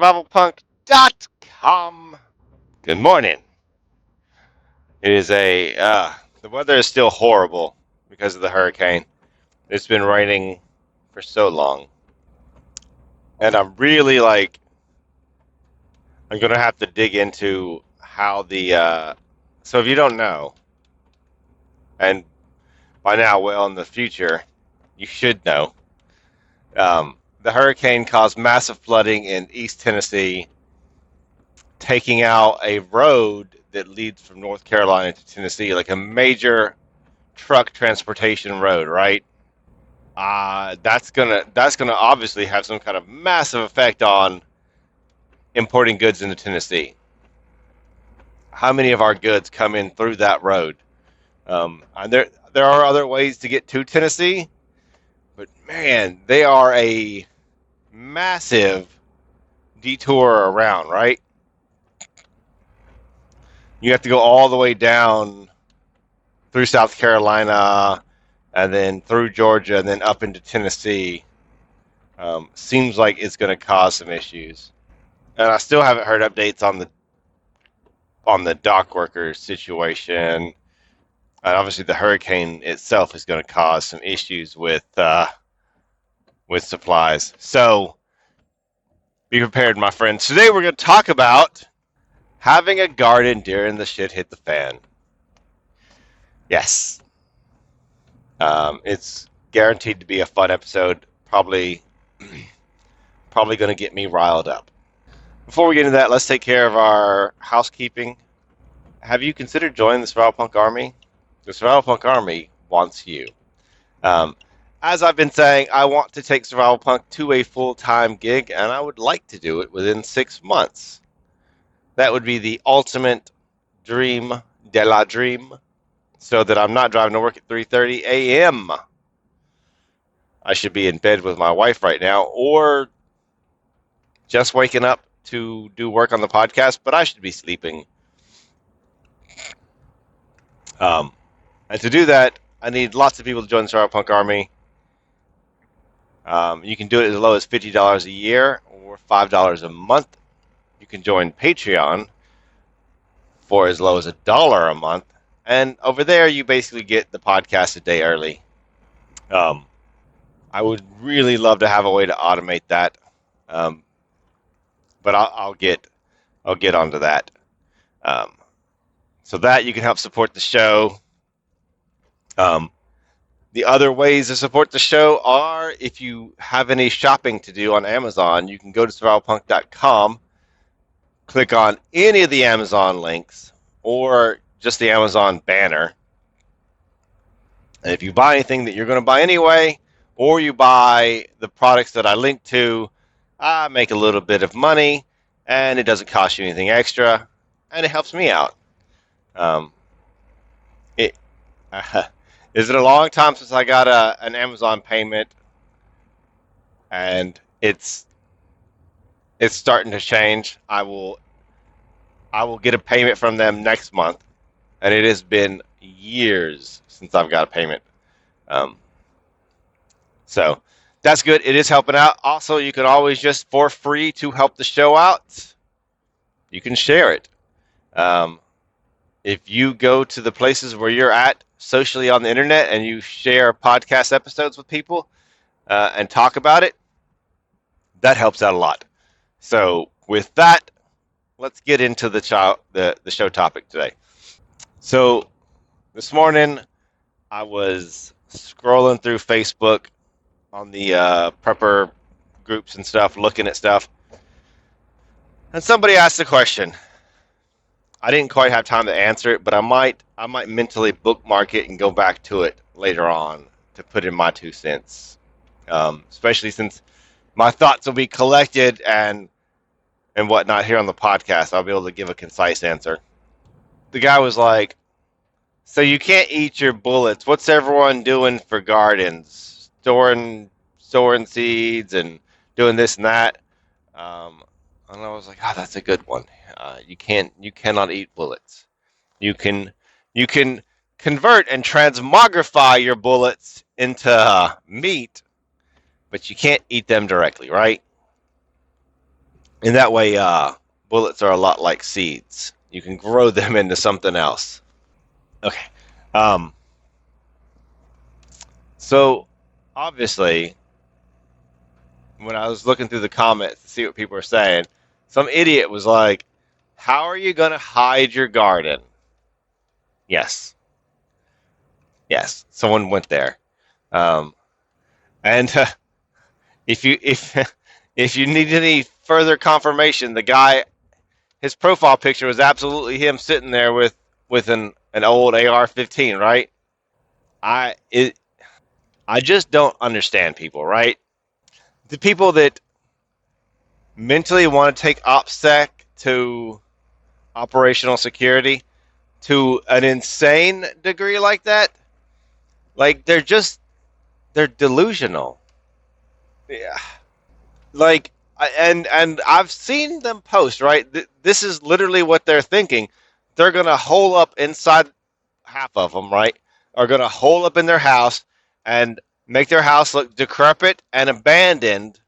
survivalpunk.com. Good morning. It is the weather is still horrible because of the hurricane. It's been raining for so long. And I'm going to have to dig into how so if you don't know, and by now, well, in the future, you should know, the hurricane caused massive flooding in East Tennessee, taking out a road that leads from North Carolina to Tennessee, like a major truck transportation road, right? That's gonna obviously have some kind of massive effect on importing goods into Tennessee. How many of our goods come in through that road? And there are other ways to get to Tennessee, but man, they are a massive detour around, right? You have to go all the way down through South Carolina, and then through Georgia, and then up into Tennessee. Seems like it's going to cause some issues, and I still haven't heard updates on the dock workers situation. And obviously, the hurricane itself is going to cause some issues with supplies. So be prepared, my friends. Today we're going to talk about having a garden during the shit hit the fan. Yes, it's guaranteed to be a fun episode. Probably going to get me riled up. Before we get into that, let's take care of our housekeeping. Have you considered joining the Survival Punk Army? The Survival Punk Army wants you. As I've been saying, I want to take Survival Punk to a full-time gig, and I would like to do it within 6 months. That would be the ultimate dream de la dream, so that I'm not driving to work at 3:30 a.m. I should be in bed with my wife right now, or just waking up to do work on the podcast, but I should be sleeping. And to do that, I need lots of people to join the Survival Punk Army. You can do it as low as $50 a year or $5 a month. You can join Patreon for as low as $1 a month. And over there, you basically get the podcast a day early. I would really love to have a way to automate that. But I'll get onto that. So that you can help support the show. The other ways to support the show are, if you have any shopping to do on Amazon, you can go to survivalpunk.com, click on any of the Amazon links, or just the Amazon banner. And if you buy anything that you're going to buy anyway, or you buy the products that I link to, I make a little bit of money, and it doesn't cost you anything extra, and it helps me out. Is it a long time since I got an Amazon payment, and it's starting to change. I will get a payment from them next month, and it has been years since I've got a payment. So that's good. It is helping out. Also, you can always just, for free, to help the show out, you can share it. If you go to the places where you're at socially on the internet and you share podcast episodes with people and talk about it, that helps out a lot. So with that, let's get into the show topic today. So this morning, I was scrolling through Facebook on the prepper groups and stuff, looking at stuff, and somebody asked a question. I didn't quite have time to answer it, but I might mentally bookmark it and go back to it later on to put in my 2 cents. Especially since my thoughts will be collected and whatnot here on the podcast. I'll be able to give a concise answer. The guy was like, "So you can't eat your bullets. What's everyone doing for gardens? Storing seeds and doing this and that." And I was like, "Oh, that's a good one. You cannot eat bullets. You can convert and transmogrify your bullets into meat, but you can't eat them directly, right?" And that way, bullets are a lot like seeds. You can grow them into something else. Okay. Um, so obviously, when I was looking through the comments to see what people are saying, some idiot was like, "How are you going to hide your garden?" Yes, yes, someone went there. Um, and if if you need any further confirmation, the guy, his profile picture was absolutely him sitting there with an old AR-15, right? I it I just don't understand people, right? The people that mentally want to take OPSEC to operational security to an insane degree like that, like they're delusional. Yeah. Like and I've seen them post, right? This is literally what they're thinking. They're going to hole up inside, half of them, right? Are going to hole up in their house and make their house look decrepit and abandoned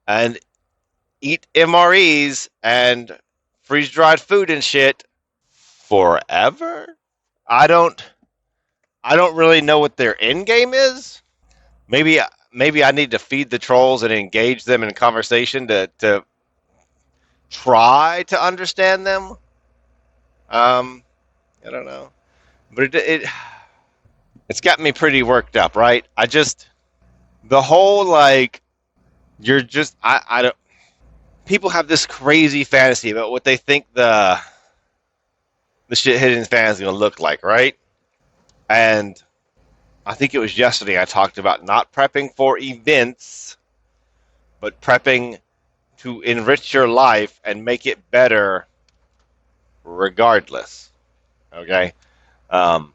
and eat MREs and freeze dried food and shit forever. I don't I don't really know what their end game is. Maybe maybe I need to feed the trolls and engage them in conversation to try to understand them. Um, I don't know, but it's got me pretty worked up, right? I just the whole like you're just I don't. People have this crazy fantasy about what they think the shit hitting fan is going to look like, right? And I think it was yesterday I talked about not prepping for events, but prepping to enrich your life and make it better regardless. Okay? Um,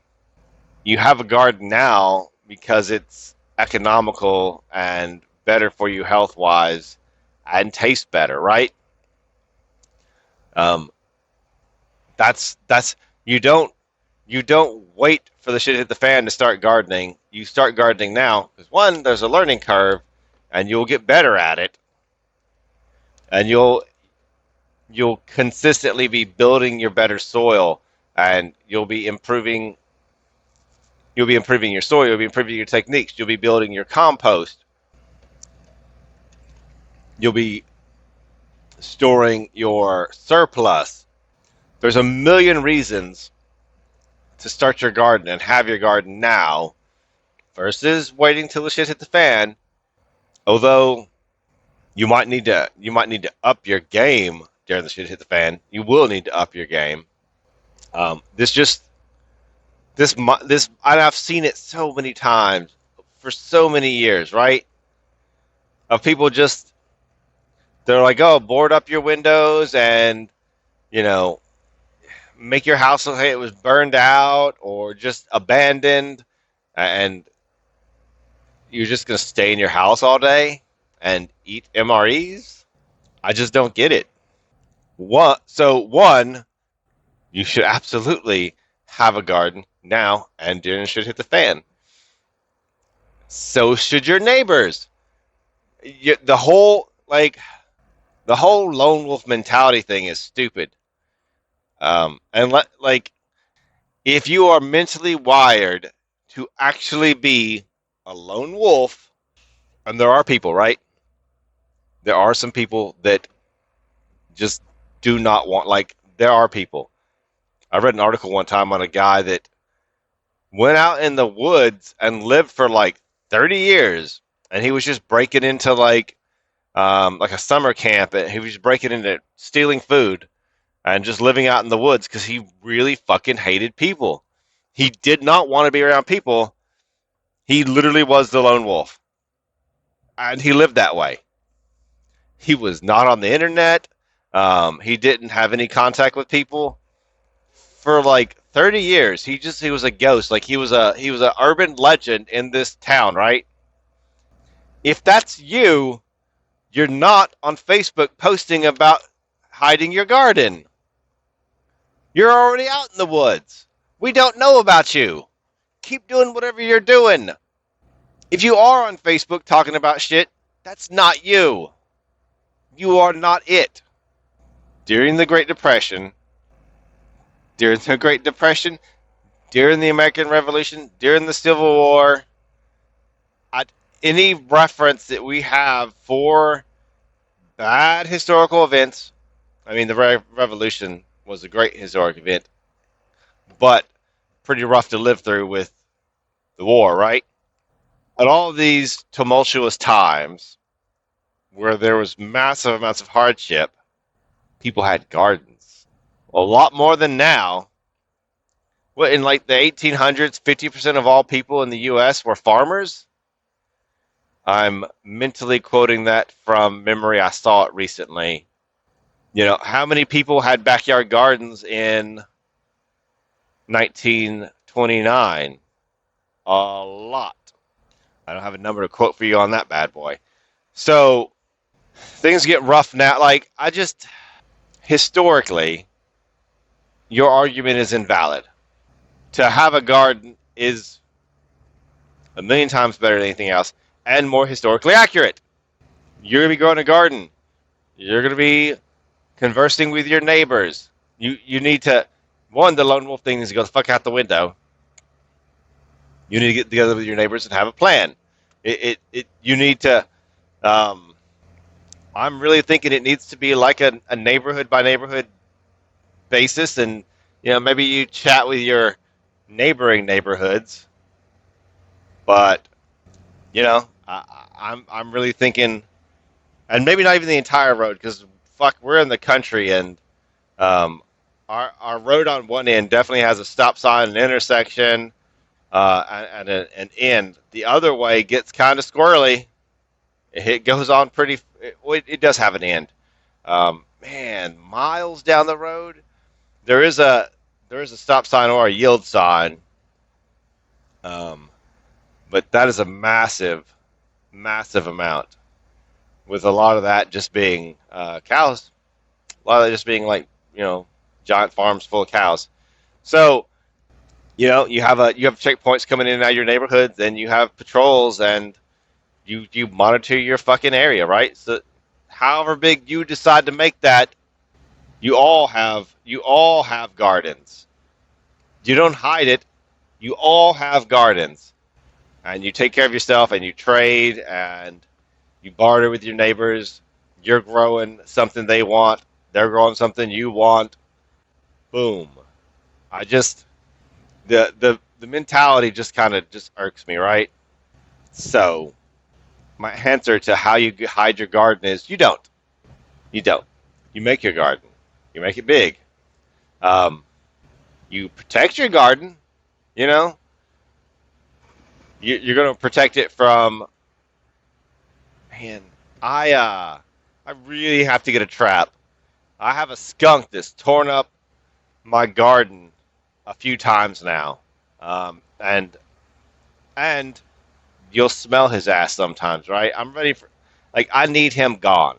you have a garden now because it's economical and better for you health wise and tastes better, right? Um, that's you don't wait for the shit to hit the fan to start gardening. You start gardening now because one, there's a learning curve, and you'll get better at it, and you'll consistently be building your better soil, and you'll be improving your soil, you'll be improving your techniques, you'll be building your compost, you'll be storing your surplus. There's a million reasons to start your garden and have your garden now versus waiting till the shit hit the fan. Although you might need to up your game during the shit hit the fan. You will need to up your game. This just this I've seen it so many times for so many years, right? Of people just they're like, oh, board up your windows and you know make your house look like it was burned out or just abandoned, and you're just gonna stay in your house all day and eat MREs. I just don't get it. One, you should absolutely have a garden now, and dinner should hit the fan. So should your neighbors. The whole the whole lone wolf mentality thing is stupid. Like if you are mentally wired to actually be a lone wolf, and there are people, right? There are some people that just do not want, like, there are people. I read an article one time on a guy that went out in the woods and lived for like 30 years, and he was just breaking into like a summer camp, and he was just breaking into stealing food and just living out in the woods because he really fucking hated people. He did not want to be around people. He literally was the lone wolf, and he lived that way. He was not on the internet. He didn't have any contact with people for like 30 years. He was a ghost. Like he was an urban legend in this town, right? If that's you, you're not on Facebook posting about hiding your garden. You're already out in the woods. We don't know about you. Keep doing whatever you're doing. If you are on Facebook talking about shit, that's not you. You are not it. during the Great Depression, during the Great Depression, during the American Revolution, during the Civil War, any reference that we have for bad historical events. I mean, the Revolution was a great historic event, but pretty rough to live through with the war, right? At all of these tumultuous times where there was massive amounts of hardship, people had gardens. A lot more than now. What, in like the 1800s, 50% of all people in the U.S. were farmers? I'm mentally quoting that from memory. I saw it recently. You know, how many people had backyard gardens in 1929? A lot. I don't have a number to quote for you on that bad boy. So things get rough now. Like, historically, your argument is invalid. To have a garden is a million times better than anything else and more historically accurate. You're going to be growing a garden. You're going to be conversing with your neighbors. You need to, one, the lone wolf thing needs to go the fuck out the window. You need to get together with your neighbors and have a plan. You need to, I'm really thinking it needs to be like a neighborhood by neighborhood basis. And, you know, maybe you chat with your neighboring neighborhoods, but, you know, I'm really thinking, and maybe not even the entire road, because fuck, we're in the country, and our road on one end definitely has a stop sign, an intersection, and an end. The other way gets kind of squirrely. It goes on pretty. It does have an end. Man, miles down the road, there is a stop sign or a yield sign. But that is a massive, massive amount. With a lot of that just being cows, a lot of that just being like, you know, giant farms full of cows. So, you know, you have checkpoints coming in and out of your neighborhood, then you have patrols, and you monitor your fucking area, right? So, however big you decide to make that, you all have gardens. You don't hide it. You all have gardens, and you take care of yourself, and you trade, and you barter with your neighbors. You're growing something they want. They're growing something you want. Boom. The mentality just kind of just irks me, right? So my answer to how you hide your garden is you don't. You don't. You make your garden. You make it big. You protect your garden. You know, you're going to protect it from. Man, I really have to get a trap. I have a skunk that's torn up my garden a few times now, and you'll smell his ass sometimes, right? I'm ready for, like, I need him gone.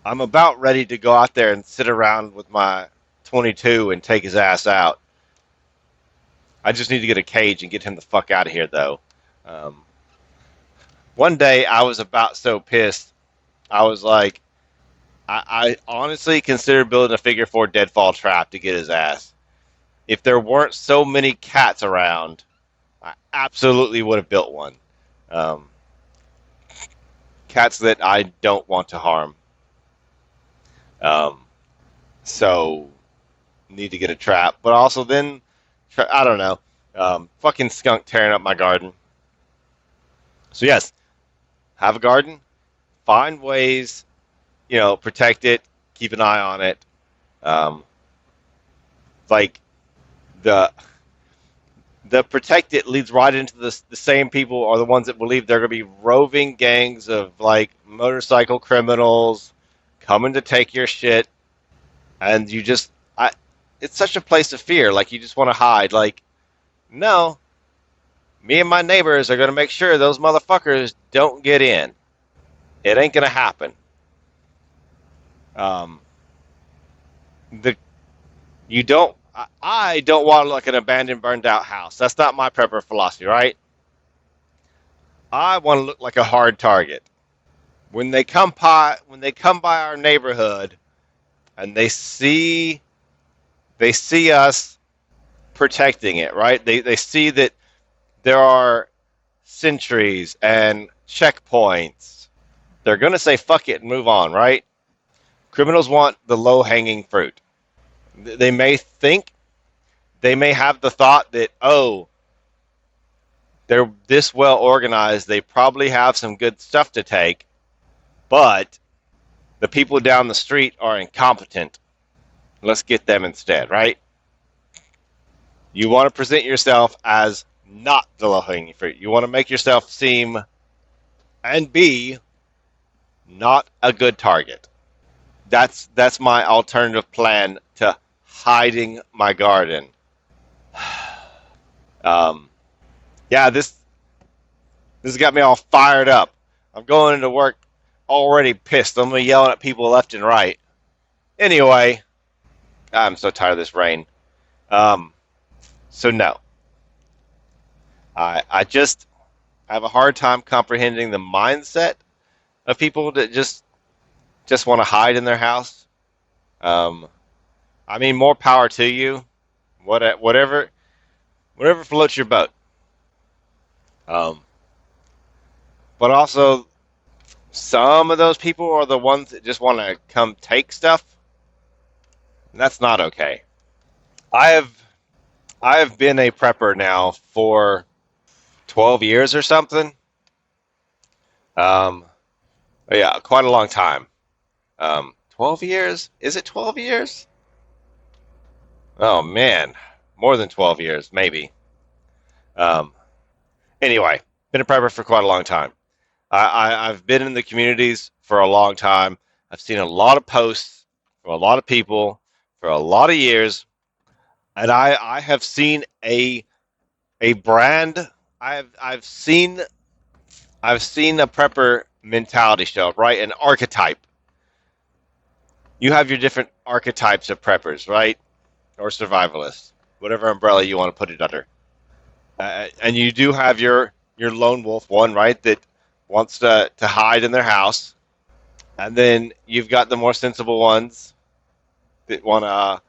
I'm about ready to go out there and sit around with my 22 and take his ass out. I just need to get a cage and get him the fuck out of here, though. One day I was about so pissed. I was like, I honestly considered building a figure 4 deadfall trap to get his ass. If there weren't so many cats around, I absolutely would have built one. Cats that I don't want to harm. So need to get a trap, but also then I don't know. Fucking skunk tearing up my garden. So yes, have a garden. Find ways, you know, protect it. Keep an eye on it. Like the protect it leads right into the same people are the ones that believe they're going to be roving gangs of like motorcycle criminals coming to take your shit, and you just it's such a place of fear. Like you just want to hide. Like, no, me and my neighbors are going to make sure those motherfuckers don't get in. It ain't going to happen. You don't. I don't want like an abandoned, burned out house. That's not my prepper philosophy, right? I want to look like a hard target. When they come by our neighborhood, and they see us protecting it, right? They see that there are sentries and checkpoints. They're going to say fuck it and move on, right? Criminals want the low hanging fruit. They may think, they may have the thought that, oh, they're this well organized, they probably have some good stuff to take, but the people down the street are incompetent. Let's get them instead, right? You want to present yourself as not the low hanging fruit. You want to make yourself seem and be not a good target. That's my alternative plan to hiding my garden. Um, yeah, this has got me all fired up. I'm going into work already pissed. I'm gonna be yelling at people left and right. Anyway, I'm so tired of this rain. Um, so no, I just have a hard time comprehending the mindset of people that just want to hide in their house. Um, I mean, more power to you. Whatever floats your boat. Um, but also, some of those people are the ones that just want to come take stuff. And that's not okay. I have I have been a prepper now for 12 years or something. Um, yeah, quite a long time. 12 years? Is it 12 years? Oh man, more than 12 years, maybe. Um, anyway, been a prepper for quite a long time. I've been in the communities for a long time. I've seen a lot of posts from a lot of people for a lot of years, and I have seen a brand. I've seen a prepper mentality show up, right? An archetype. You have your different archetypes of preppers, right? Or survivalists, whatever umbrella you want to put it under. And you do have your lone wolf one, right? That wants to hide in their house, and then you've got the more sensible ones that want to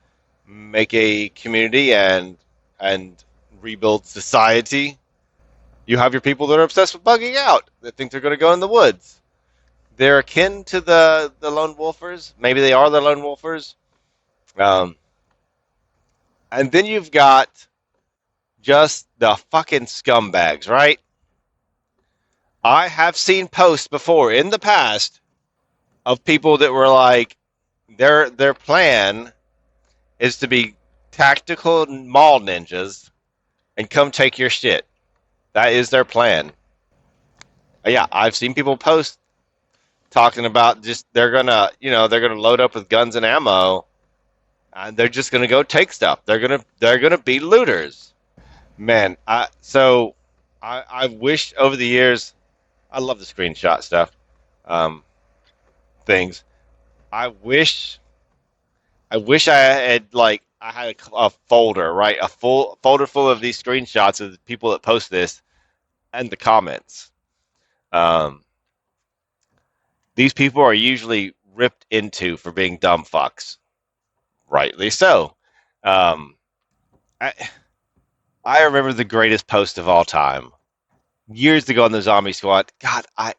make a community and rebuild society. You have your people that are obsessed with bugging out, that think they're going to go in the woods. They're akin to the lone wolfers. Maybe they are the lone wolfers. Um, and then you've got just the fucking scumbags, right? I have seen posts before in the past of people that were like, their plan is to be tactical mall ninjas and come take your shit. That is their plan. Yeah, I've seen people post talking about just they're gonna load up with guns and ammo and they're just gonna go take stuff. They're gonna be looters. Man, I wish over the years I love the screenshot stuff. Um, things. I wish I had like I had a folder, right? A full folder full of these screenshots of the people that post this and the comments. Um, these people are usually ripped into for being dumb fucks, rightly so. Um, I I remember the greatest post of all time years ago on the Zombie Squad. God, I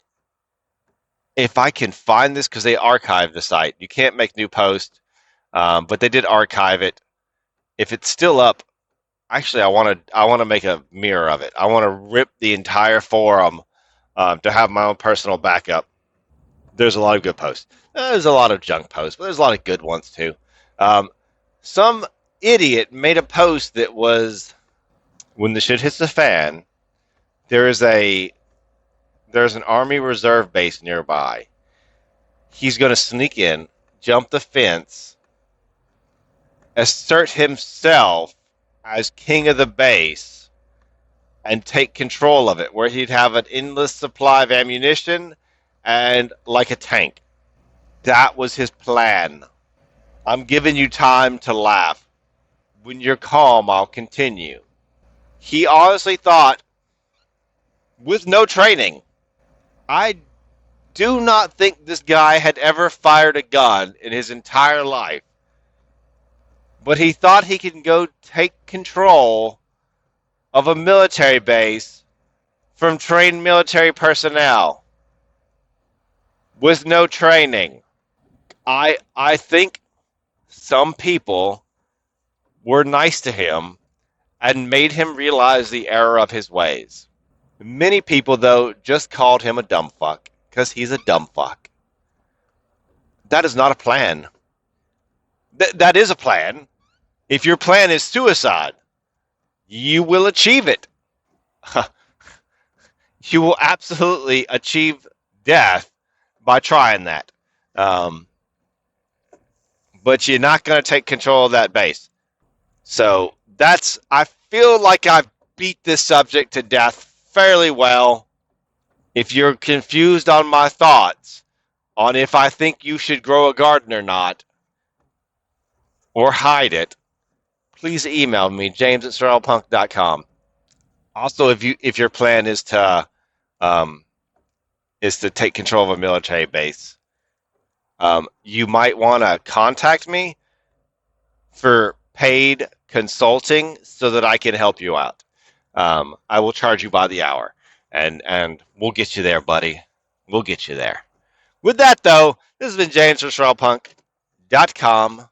if I can find this because they archived the site. You can't make new posts, but they did archive it. If it's still up, actually, I want to make a mirror of it. I want to rip the entire forum to have my own personal backup. There's a lot of good posts. There's a lot of junk posts, but there's a lot of good ones too. Um, some idiot made a post that was when the shit hits the fan. There is there's an Army Reserve base nearby. He's going to sneak in, jump the fence, assert himself as king of the base, and take control of it, where he'd have an endless supply of ammunition and like a tank. That was his plan. I'm giving you time to laugh. When you're calm, I'll continue. He honestly thought, with no training, I do not think this guy had ever fired a gun in his entire life, but he thought he could go take control of a military base from trained military personnel with no training. I think some people were nice to him and made him realize the error of his ways. Many people, though, just called him a dumb fuck because he's a dumb fuck. That is not a plan. That is a plan. If your plan is suicide, you will achieve it. You will absolutely achieve death by trying that. But you're not going to take control of that base. So I feel like I've beat this subject to death fairly well. If you're confused on my thoughts on if I think you should grow a garden or not, or hide it, please email me, james@surrealpunk.com. Also, if your plan is to take control of a military base, you might want to contact me for paid consulting so that I can help you out. I will charge you by the hour, and we'll get you there, buddy. We'll get you there. With that, though, this has been James from SurrealPunk.com.